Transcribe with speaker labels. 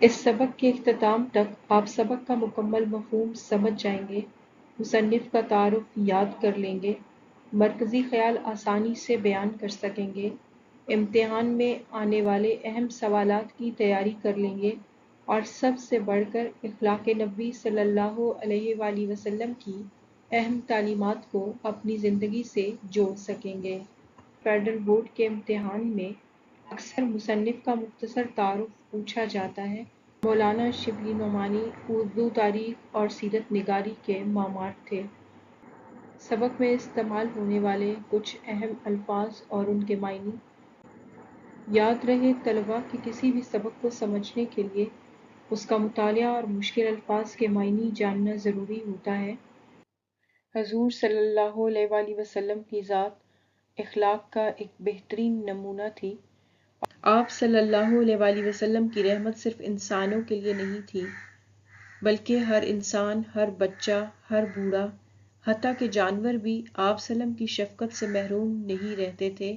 Speaker 1: اس سبق کے اختتام تک آپ سبق کا مکمل مفہوم سمجھ جائیں گے، مصنف کا تعارف یاد کر لیں گے، مرکزی خیال آسانی سے بیان کر سکیں گے، امتحان میں آنے والے اہم سوالات کی تیاری کر لیں گے، اور سب سے بڑھ کر اخلاق نبی صلی اللہ علیہ وآلہ وسلم کی اہم تعلیمات کو اپنی زندگی سے جوڑ سکیں گے۔ فیڈرل بورڈ کے امتحان میں اکثر مصنف کا مختصر تعارف پوچھا جاتا ہے۔ مولانا شبلی نعمانی اردو تاریخ اور سیرت نگاری کے ماہر تھے۔ سبق میں استعمال ہونے والے کچھ اہم الفاظ اور ان کے معنی۔ یاد رہے، طلباء کے کسی بھی سبق کو سمجھنے کے لیے اس کا مطالعہ اور مشکل الفاظ کے معنی جاننا ضروری ہوتا ہے۔ حضور صلی اللہ علیہ وآلہ وسلم کی ذات اخلاق کا ایک بہترین نمونہ تھی۔ آپ صلی اللہ علیہ وآلہ وسلم کی رحمت صرف انسانوں کے لیے نہیں تھی، بلکہ ہر انسان، ہر بچہ، ہر بوڑھا، حتیٰ کہ جانور بھی آپ وسلم کی شفقت سے محروم نہیں رہتے تھے۔